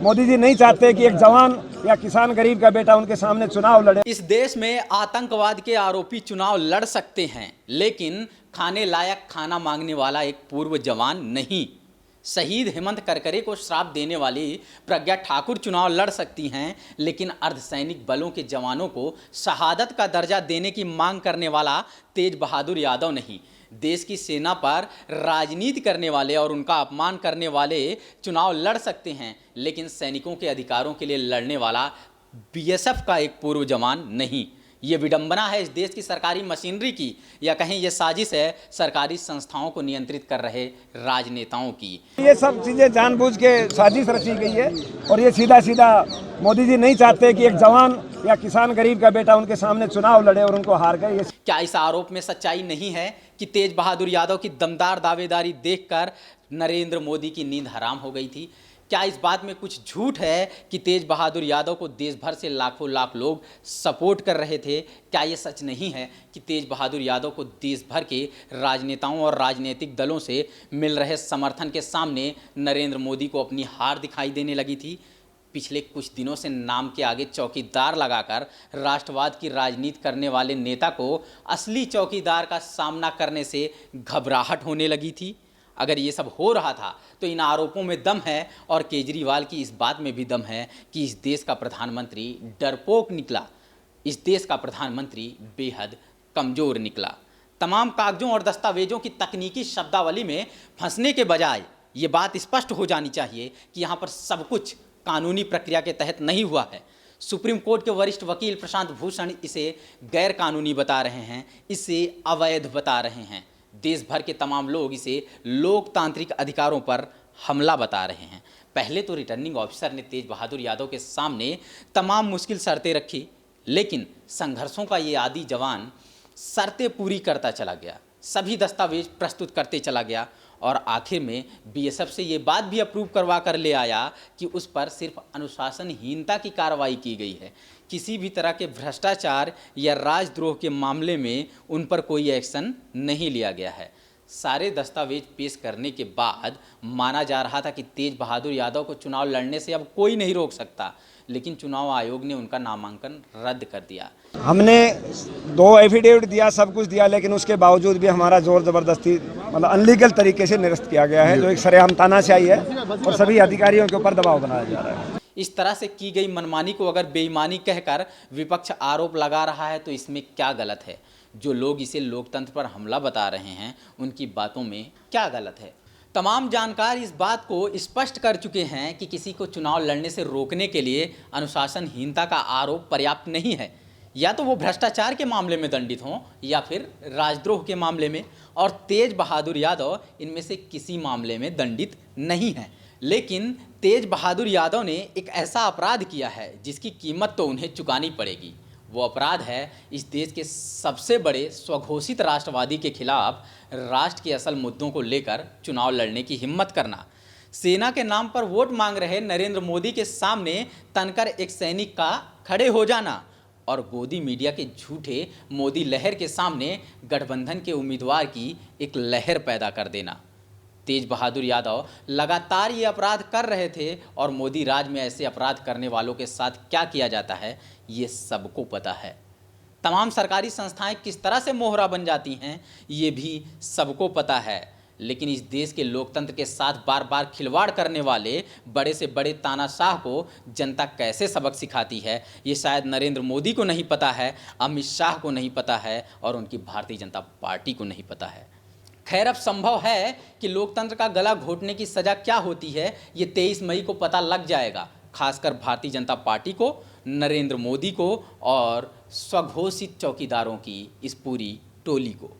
मोदी जी नहीं चाहते कि एक जवान या किसान गरीब का बेटा उनके सामने चुनाव लड़े। इस देश में आतंकवाद के आरोपी चुनाव लड़ सकते हैं, लेकिन खाने लायक खाना मांगने वाला एक पूर्व जवान नहीं। शहीद हेमंत करकरे को श्राप देने वाली प्रज्ञा ठाकुर चुनाव लड़ सकती हैं, लेकिन अर्धसैनिक बलों के जवानों को शहादत का दर्जा देने की मांग करने वाला तेज बहादुर यादव नहीं। देश की सेना पर राजनीति करने वाले और उनका अपमान करने वाले चुनाव लड़ सकते हैं, लेकिन सैनिकों के अधिकारों के लिए लड़ने वाला बीएसएफ का एक पूर्व जवान नहीं। ये विडंबना है इस देश की सरकारी मशीनरी की, या कहें ये साजिश है सरकारी संस्थाओं को नियंत्रित कर रहे राजनेताओं की। ये सब चीजें जानबूझ के साजिश रची गई है और ये सीधा सीधा मोदी जी नहीं चाहते कि एक जवान या किसान गरीब का बेटा उनके सामने चुनाव लड़े और उनको हार गए। क्या इस आरोप में सच्चाई नहीं है कि तेज बहादुर यादव की दमदार दावेदारी देखकर नरेंद्र मोदी की नींद हराम हो गई थी? क्या इस बात में कुछ झूठ है कि तेज बहादुर यादव को देश भर से लाखों लाख लोग सपोर्ट कर रहे थे? क्या ये सच नहीं है कि तेज बहादुर यादव को देश भर के राजनेताओं और राजनीतिक दलों से मिल रहे समर्थन के सामने नरेंद्र मोदी को अपनी हार दिखाई देने लगी थी? पिछले कुछ दिनों से नाम के आगे चौकीदार लगाकर राष्ट्रवाद की राजनीति करने वाले नेता को असली चौकीदार का सामना करने से घबराहट होने लगी थी। अगर ये सब हो रहा था तो इन आरोपों में दम है, और केजरीवाल की इस बात में भी दम है कि इस देश का प्रधानमंत्री डरपोक निकला। इस देश का प्रधानमंत्री बेहद कमज़ोर निकला। तमाम कागजों और दस्तावेजों की तकनीकी शब्दावली में फंसने के बजाय ये बात स्पष्ट हो जानी चाहिए कि यहाँ पर सब कुछ कानूनी प्रक्रिया के तहत नहीं हुआ है। सुप्रीम कोर्ट के वरिष्ठ वकील प्रशांत भूषण इसे गैर कानूनी बता रहे हैं, इसे अवैध बता रहे हैं। देश भर के तमाम लोग इसे लोकतांत्रिक अधिकारों पर हमला बता रहे हैं। पहले तो रिटर्निंग ऑफिसर ने तेज बहादुर यादव के सामने तमाम मुश्किल शर्तें रखी, लेकिन संघर्षों का ये आदी जवान शर्तें पूरी करता चला गया, सभी दस्तावेज प्रस्तुत करते चला गया, और आखिर में बीएसएफ से ये बात भी अप्रूव करवा कर ले आया कि उस पर सिर्फ अनुशासनहीनता की कार्रवाई की गई है। किसी भी तरह के भ्रष्टाचार या राजद्रोह के मामले में उन पर कोई एक्शन नहीं लिया गया है। सारे दस्तावेज पेश करने के बाद माना जा रहा था कि तेज बहादुर यादव को चुनाव लड़ने से अब कोई नहीं रोक सकता, लेकिन चुनाव आयोग ने उनका नामांकन रद्द कर दिया। हमने 2 एफिडेविट दिया, सब कुछ दिया, लेकिन उसके बावजूद भी हमारा जोर जबरदस्ती मतलब अनलीगल तरीके से निरस्त किया गया है, जो एक सरेआम तानाशाही है और सभी अधिकारियों के ऊपर दबाव बनाया जा रहा है। इस तरह से की गई मनमानी को अगर बेईमानी कहकर विपक्ष आरोप लगा रहा है तो इसमें क्या गलत है? जो लोग इसे लोकतंत्र पर हमला बता रहे हैं उनकी बातों में क्या गलत है? तमाम जानकार इस बात को स्पष्ट कर चुके हैं कि किसी को चुनाव लड़ने से रोकने के लिए अनुशासनहीनता का आरोप पर्याप्त नहीं है। या तो वो भ्रष्टाचार के मामले में दंडित हों या फिर राजद्रोह के मामले में, और तेज बहादुर यादव इनमें से किसी मामले में दंडित नहीं है। लेकिन तेज बहादुर यादव ने एक ऐसा अपराध किया है जिसकी कीमत तो उन्हें चुकानी पड़ेगी। वो अपराध है इस देश के सबसे बड़े स्वघोषित राष्ट्रवादी के खिलाफ राष्ट्र के असल मुद्दों को लेकर चुनाव लड़ने की हिम्मत करना। सेना के नाम पर वोट मांग रहे नरेंद्र मोदी के सामने तनकर एक सैनिक का खड़े हो जाना, और गोदी मीडिया के झूठे मोदी लहर के सामने गठबंधन के उम्मीदवार की एक लहर पैदा कर देना। तेज बहादुर यादव लगातार ये अपराध कर रहे थे, और मोदी राज में ऐसे अपराध करने वालों के साथ क्या किया जाता है ये सबको पता है। तमाम सरकारी संस्थाएं किस तरह से मोहरा बन जाती हैं ये भी सबको पता है। लेकिन इस देश के लोकतंत्र के साथ बार बार खिलवाड़ करने वाले बड़े से बड़े तानाशाह को जनता कैसे सबक सिखाती है ये शायद नरेंद्र मोदी को नहीं पता है, अमित शाह को नहीं पता है, और उनकी भारतीय जनता पार्टी को नहीं पता है। खैर, अब संभव है कि लोकतंत्र का गला घोटने की सज़ा क्या होती है ये 23 मई को पता लग जाएगा, खासकर भारतीय जनता पार्टी को, नरेंद्र मोदी को और स्वघोषित चौकीदारों की इस पूरी टोली को।